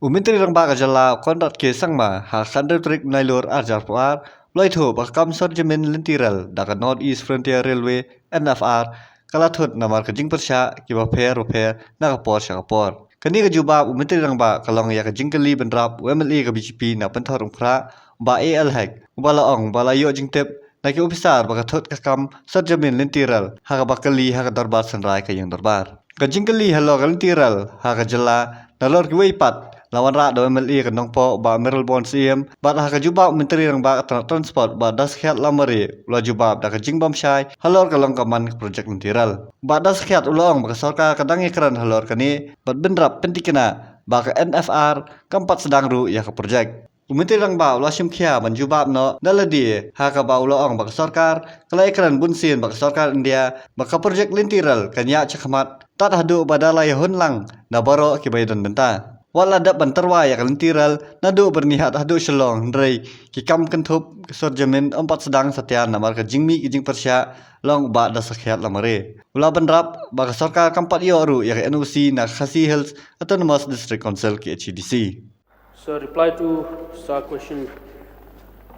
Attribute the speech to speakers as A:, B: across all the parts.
A: Myntri Transport jala kontrak ke sangma ha khandar trik nailor Atiar loitho bakam sorjamin lynti daga North East Frontier Railway NFR kala thut namar kajing persya kiba repair naga por syakapor. Kani ka jubab Myntri Transport kalong ya kajing kali bendrap UMLE ka BGP na penthorong Phla ba AL hack bala ong bala yo jingtep na ki ofisar baka thut kakam sorjamin lynti ha bakali ha darbar sanrai kayang darbar. Kajing kali halo lynti ha jala nalor ki weipat lawan rak do MLE kan nong po ba Meral Bon CM ba ha ka jubab Myntri Transport ba das khat lamari lo jubab da ka jingbam syai halor ka long kaman project Myntri ba das khat ulong ba sarkar kadang ikran halor kani ba bendrap pentikena ba ka NFR kampat sedang ru ya ka project Myntri ba lo sim khia ban jubab no daladi ha ka ba ulong ba sarkar kala ikran bunsin ba sarkar India ba ka project Myntri kanya chakmat tat hadu badalai hunlang na baro ki baydan benta wala da bantarwa ya kalintiral nadu bernihat hadu Shillong Mail ki kam kentup sorjamin empat sedang setian namar ke jingmi ki jing persya long ba da sakhiat lamare ula bendrap ba sarkar kampat yoru ya NOC na Khasi Hills Autonomous District Council ki HDC.
B: Sir, reply to star question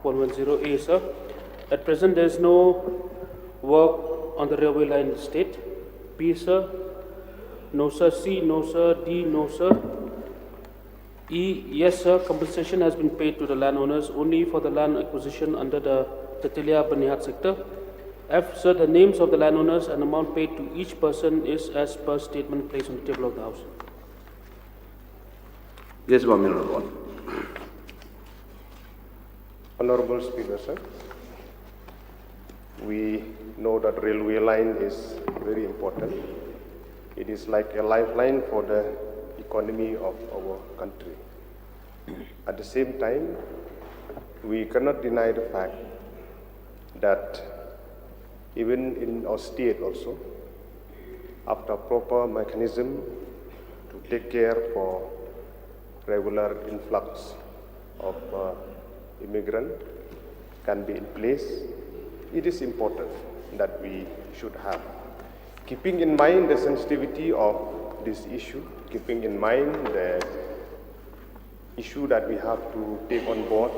B: 110A, sir. At present, there is no work on the railway line in the state. B, sir. No, sir. C, no, sir. D, no, sir. E, yes, sir. Compensation has been paid to the landowners only for the land acquisition under the Tatilia Banihat sector. F, sir. The names of the landowners and amount paid to each person is as per statement placed on the table of the House.
C: Yes, Honorable.
D: Honorable Speaker, sir, we know that railway line is very important. It is like a lifeline for the economy of our country. At the same time, we cannot deny the fact that even in our state also, after proper mechanism to take care for regular influx of immigrant can be in place, it is important that we should have. Keeping in mind the sensitivity of this issue, keeping in mind the issue that we have to take on board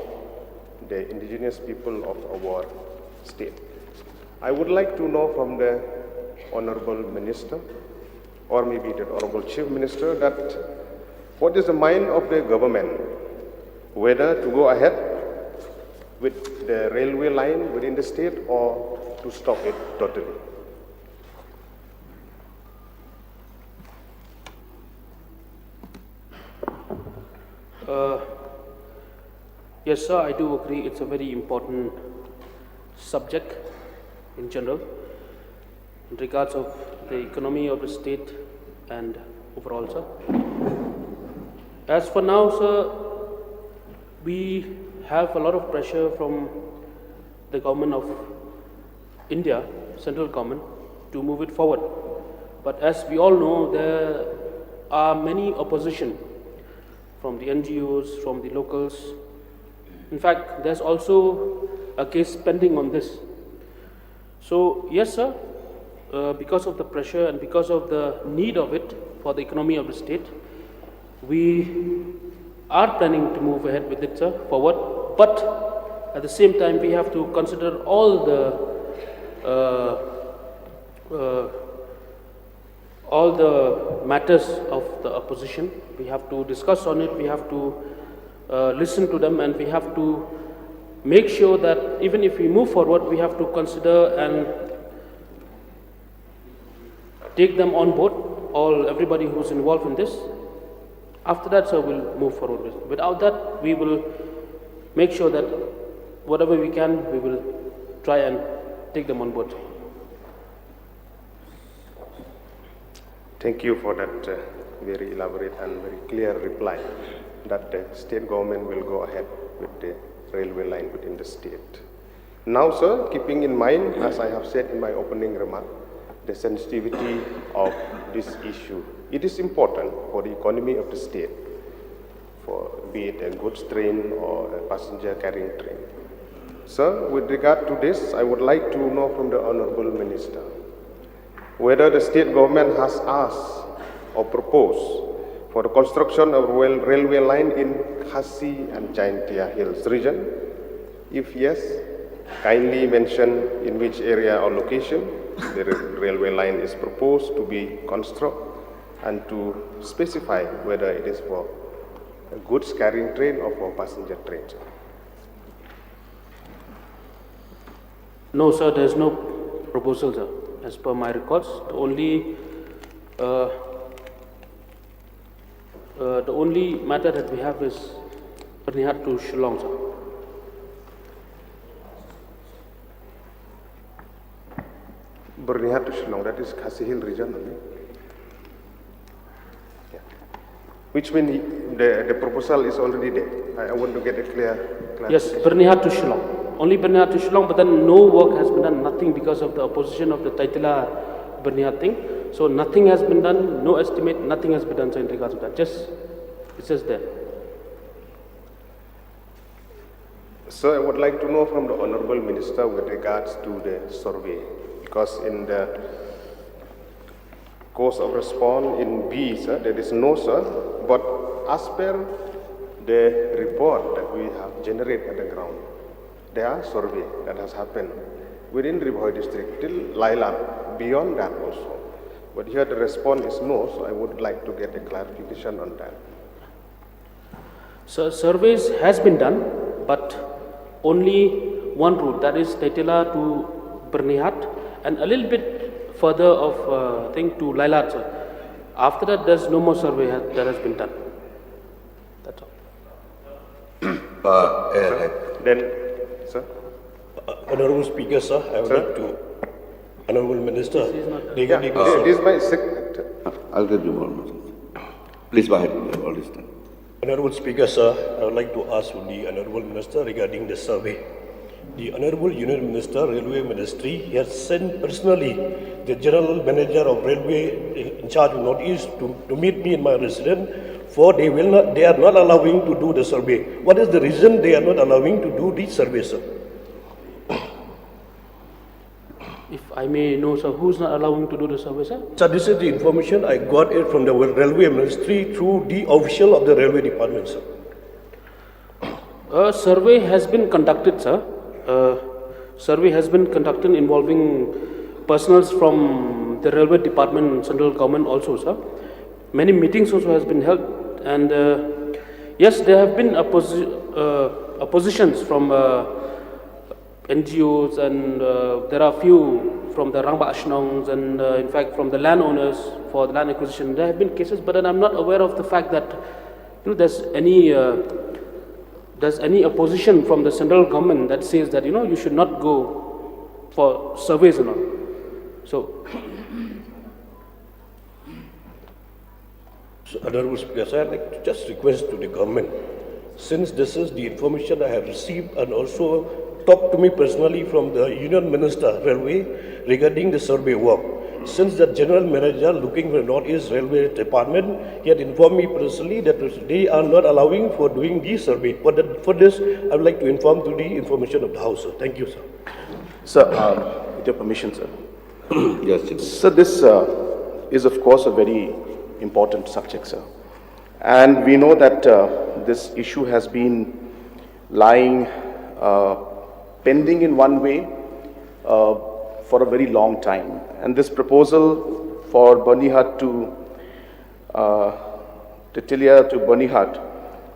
D: the indigenous people of our state, I would like to know from the Honorable Minister, or maybe the Honorable Chief Minister, that what is the mind of the government, whether to go ahead with the railway line within the state or to stop it totally?
B: Yes, sir, I do agree. It's a very important subject in general in regards of the economy of the state and overall, sir. As for now, sir, we have a lot of pressure from the government of India, central government, to move it forward. But as we all know, there are many opposition from the NGOs, from the locals. In fact, there's also a case pending on this. So, yes, sir, because of the pressure and because of the need of it for the economy of the state, we are planning to move ahead with it, sir, forward. But at the same time, we have to consider all the matters of the opposition. We have to discuss on it. We have to listen to them, and we have to make sure that even if we move forward, we have to consider and take them on board, everybody who's involved in this. After that, sir, we'll move forward with it. Without that, we will make sure that whatever we can, we will try and take them on board.
D: Thank you for that very elaborate and very clear reply that the state government will go ahead with the railway line within the state. Now, sir, keeping in mind, as I have said in my opening remark, the sensitivity of this issue, it is important for the economy of the state, for be it a goods train or a passenger carrying train. Sir, with regard to this, I would like to know from the Honorable Minister whether the state government has asked or proposed for the construction of railway line in Khasi and Jaintia Hills region? If yes, kindly mention in which area or location the railway line is proposed to be constructed and to specify whether it is for a goods carrying train or for passenger train.
B: No, sir, there is no proposal, sir. As per my records, the only matter that we have is Bernihat to Shillong, sir.
D: Bernihat to Shillong, that is Khasi Hill region only. Yeah. Which means the proposal is already there. I want to get a clear.
B: Yes, Bernihat to Shillong. Only Bernihat to Shillong, but then no work has been done, nothing because of the opposition of the Taitila Bernihat thing. So nothing has been done, no estimate, nothing has been done in regards to that. It's just there.
D: So I would like to know from the Honorable Minister with regards to the survey, because in the course of response in B, sir, there is no, sir, but as per the report that we have generated at the ground, there are survey that has happened within Kyrwoh district till Laila, beyond that also. But here the response is no, so I would like to get a clarification on that.
B: So surveys has been done, but only one route, that is Taitila to Bernihat, and a little bit further of thing to Lailat, sir. After that, there's no more survey that has been done. That's all.
D: Then, sir.
C: Honorable Speaker, sir, I would like to, Honorable Minister, regarding
D: This is my
E: I'll give you 1 minute. Please go ahead. All this time.
C: Honorable Speaker, sir, I would like to ask the Honorable Minister regarding the survey. The Honorable Union Minister, Railway Ministry, has sent personally the General Manager of Railway in charge of Northeast to meet me in my residence, for they are not allowing to do the survey. What is the reason they are not allowing to do the survey, sir?
B: If I may know, sir, who's not allowing to do the survey, sir?
C: So this is the information I got it from the Railway Ministry through the official of the Railway Department, sir.
B: A survey has been conducted, sir. Survey has been conducted involving personals from the Railway Department, Central Government also, sir. Many meetings also has been held, and yes, there have been oppositions from NGOs, and there are few from the Rangba Ashnongs, and in fact from the landowners for the land acquisition. There have been cases, but then I'm not aware of the fact that there's any opposition from the central government that says that you should not go for surveys and all. So
C: Honorable Speaker, sir, I'd like to just request to the government, since this is the information I have received and also talked to me personally from the Union Minister Railway regarding the survey work. Since the General Manager looking for Northeast Railway Department, he had informed me personally that they are not allowing for doing the survey. For this, I would like to inform to the information of the House, sir. Thank you, sir.
F: Sir, with your permission, sir.
E: Yes, Chief.
F: Sir, this is of course a very important subject, sir. And we know that this issue has been lying pending in one way for a very long time. And this proposal for Bernihat to Taitila to Bernihat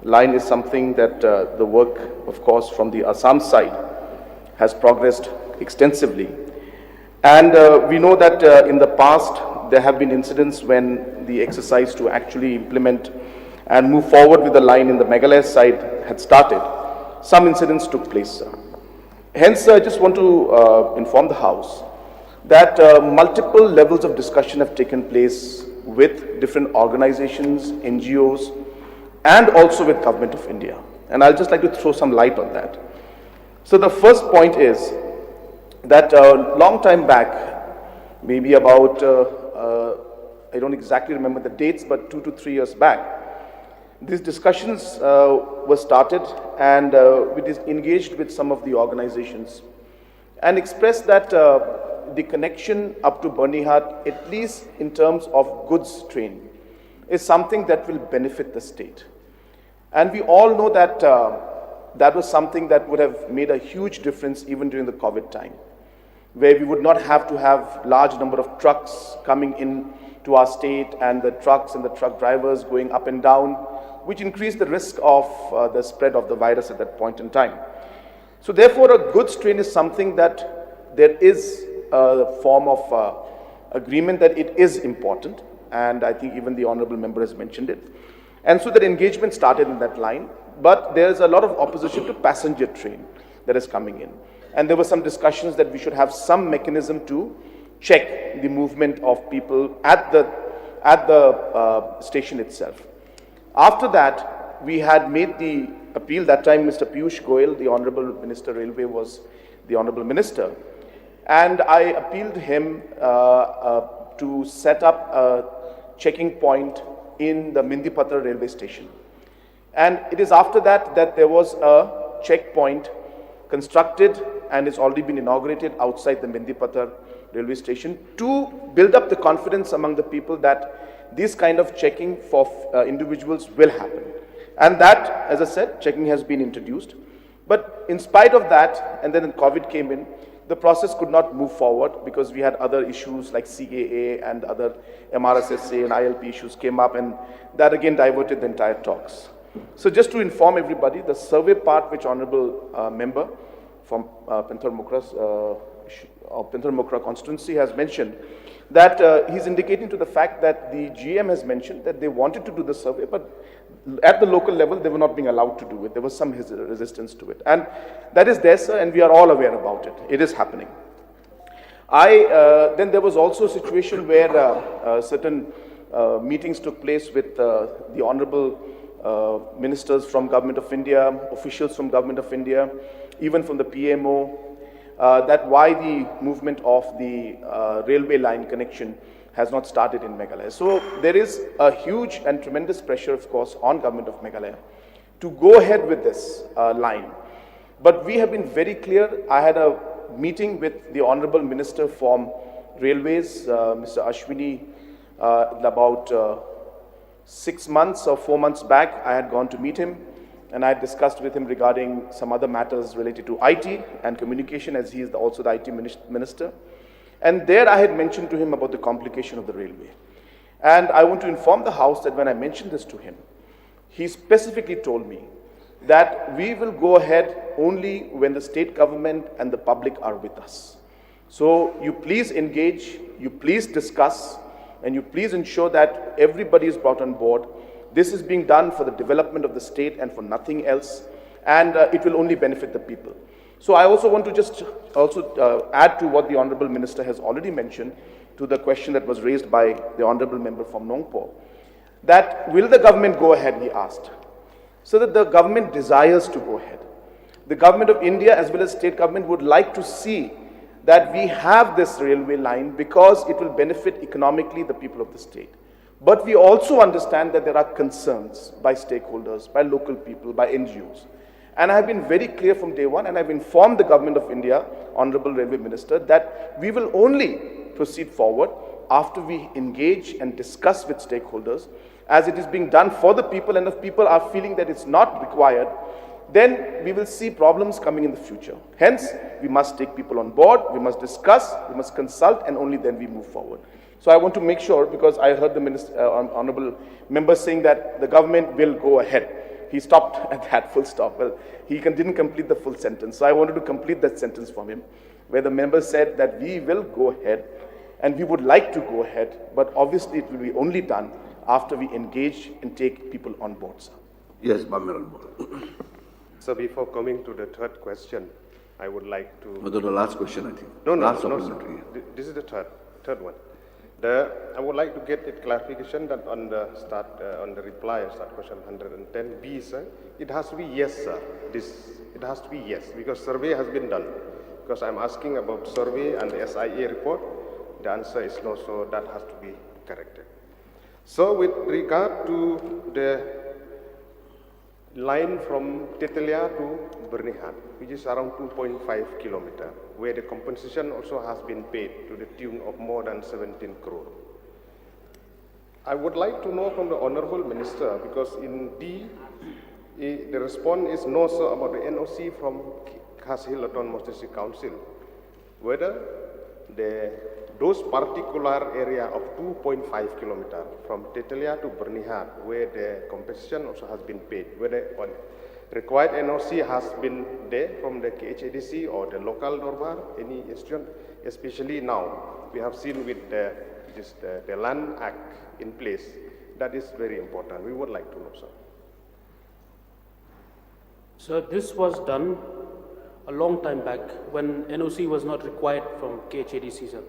F: line is something that the work, of course, from the Assam side has progressed extensively. And we know that in the past there have been incidents when the exercise to actually implement and move forward with the line in the Meghalaya side had started. Some incidents took place, sir. Hence, I just want to inform the House that multiple levels of discussion have taken place with different organizations, NGOs, and also with Government of India. And I'll just like to throw some light on that. So the first point is that a long time back, maybe about, I don't exactly remember the dates, but 2 to 3 years back, these discussions were started, and we engaged with some of the organizations and expressed that the connection up to Bernihat, at least in terms of goods train, is something that will benefit the state. And we all know that that was something that would have made a huge difference even during the COVID time, where we would not have to have large number of trucks coming in to our state and the trucks and the truck drivers going up and down, which increased the risk of the spread of the virus at that point in time. So therefore, a goods train is something that there is a form of agreement that it is important, and I think even the honorable member has mentioned it. And so that engagement started in that line, but there is a lot of opposition to passenger train that is coming in. And there were some discussions that we should have some mechanism to check the movement of people at the station itself. After that, we had made the appeal. That time, Mr. Piyush Goyal, the Honorable Minister Railway, was the Honorable Minister. And I appealed to him to set up a checking point in the Mindipatra railway station. And it is after that that there was a checkpoint constructed and it's already been inaugurated outside the Mindipatra railway station to build up the confidence among the people that this kind of checking for individuals will happen. And that, as I said, checking has been introduced. But in spite of that, and then COVID came in, the process could not move forward because we had other issues like CAA and other MRSSA and ILP issues came up, and that again diverted the entire talks. So just to inform everybody, the survey part which Honorable Member from Penthor Mukra constituency has mentioned, that he's indicating to the fact that the GM has mentioned that they wanted to do the survey, but at the local level, they were not being allowed to do it. There was some resistance to it. And that is there, sir, and we are all aware about it. It is happening. Then there was also a situation where certain meetings took place with the honorable ministers from Government of India, officials from Government of India, even from the PMO, that why the movement of the railway line connection has not started in Meghalaya. So there is a huge and tremendous pressure, of course, on Government of Meghalaya to go ahead with this line. But we have been very clear. I had a meeting with the Honorable Minister from Railways, Mr. Ashwini, about 6 months or 4 months back. I had gone to meet him and I had discussed with him regarding some other matters related to IT and communication, as he is also the IT minister. And there I had mentioned to him about the complication of the railway. And I want to inform the House that when I mentioned this to him, he specifically told me that we will go ahead only when the state government and the public are with us. So you please engage, you please discuss, and you please ensure that everybody is brought on board. This is being done for the development of the state and for nothing else, and it will only benefit the people. So I also want to just add to what the Honorable Minister has already mentioned to the question that was raised by the Honorable Member from Nongpo, that will the government go ahead, he asked. So that the government desires to go ahead. The Government of India as well as state government would like to see that we have this railway line because it will benefit economically the people of the state. But we also understand that there are concerns by stakeholders, by local people, by NGOs. And I have been very clear from day one, and I've informed the Government of India, Honorable Railway Minister, that we will only proceed forward after we engage and discuss with stakeholders, as it is being done for the people, and if people are feeling that it's not required, then we will see problems coming in the future. Hence, we must take people on board, we must discuss, we must consult, and only then we move forward. So I want to make sure, because I heard the Honorable Member saying that the government will go ahead. He stopped at that, full stop. Well, he didn't complete the full sentence. So I wanted to complete that sentence from him, where the member said that we will go ahead, and we would like to go ahead, but obviously it will be only done after we engage and take people on board, sir.
E: Yes, Bamiral.
D: So before coming to the third question, I would like to...
E: No, the last question, I think.
D: No,
E: last
D: sir. This is the third one. I would like to get a clarification that on the on the reply, start question 110B, sir, it has to be yes, sir. It has to be yes, because survey has been done. Because I'm asking about survey and the SIA report, the answer is no, so that has to be corrected. So with regard to the line from Tetelia to Bernihan, which is around 2.5 kilometers, where the compensation also has been paid to the tune of more than 17 crore. I would like to know from the Honorable Minister, because in D, the response is no, sir, about the NOC from Khas Hill Autonomous District Council, whether those particular area of 2.5 kilometers from Tetelia to Bernihat, where the compensation also has been paid, whether required NOC has been there from the KHADC or the local Dorbar, any institution, especially now we have seen with the Land Act in place. That is very important. We would like to know, sir.
B: So this was done a long time back when NOC was not required from KHADC, sir.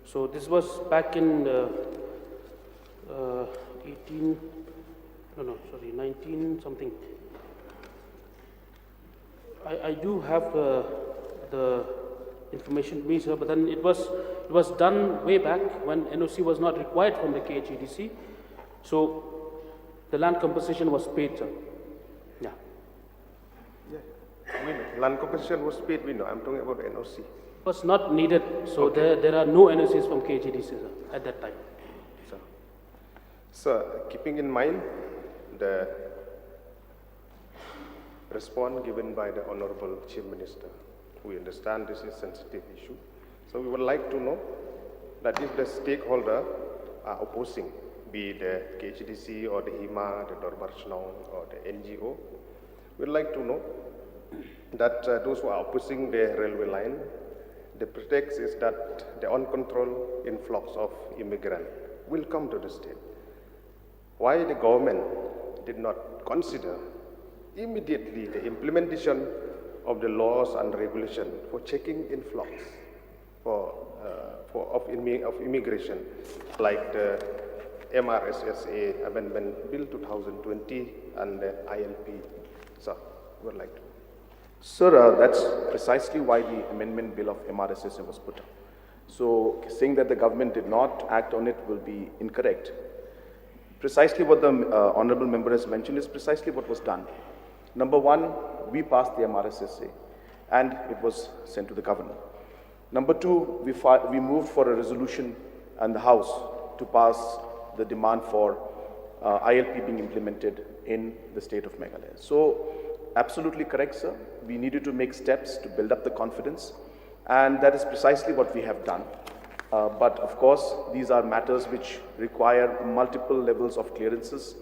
B: So this was back in 19 something. I do have the information with me, sir, but then it was done way back when NOC was not required from the KHADC. So the land compensation was paid, sir. Yeah.
D: We know. Land compensation was paid, we know. I'm talking about NOC.
B: It was not needed, so there are no NOCs from KHADC, sir, at that time.
D: Sir, keeping in mind the response given by the Honorable Chief Minister, we understand this is a sensitive issue. So we would like to know that if the stakeholder are opposing, be it the KHDC or the HIMA, the Dorbar Shillong or the NGO, we would like to know that those who are opposing the railway line, the pretext is that the uncontrolled influx of immigrants will come to the state. Why the government did not consider immediately the implementation of the laws and regulations for checking influx of immigration, like the MRSSA Amendment Bill 2020 and the ILP. Sir, would like to.
F: Sir, that's precisely why the amendment bill of MRSSA was put up. So saying that the government did not act on it will be incorrect. Precisely what the honorable member has mentioned is precisely what was done. Number one, we passed the MRSSA and it was sent to the governor. Number two, we moved for a resolution in the House to pass the demand for ILP being implemented in the state of Meghalaya. So absolutely correct, sir. We needed to make steps to build up the confidence, and that is precisely what we have done. But of course, these are matters which require multiple levels of clearances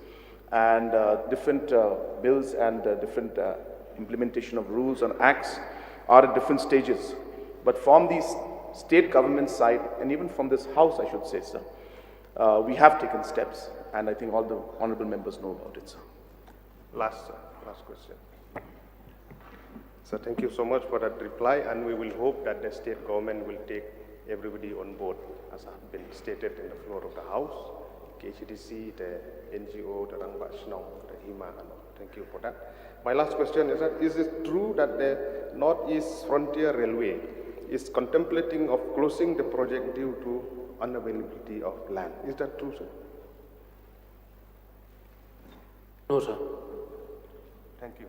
F: and different bills and different implementation of rules and acts are at different stages. But from the state government side, and even from this house, I should say, sir, we have taken steps, and I think all the honorable members know about it, sir.
D: Last question. So thank you so much for that reply, and we will hope that the state government will take everybody on board, as has been stated in the floor of the House, KHDC, the NGO, the Rangba Shillong, the HIMA, and all. Thank you for that. My last question is that, is it true that the Northeast Frontier Railway is contemplating of closing the project due to unavailability of land? Is that true, sir?
B: No, sir.
D: Thank you.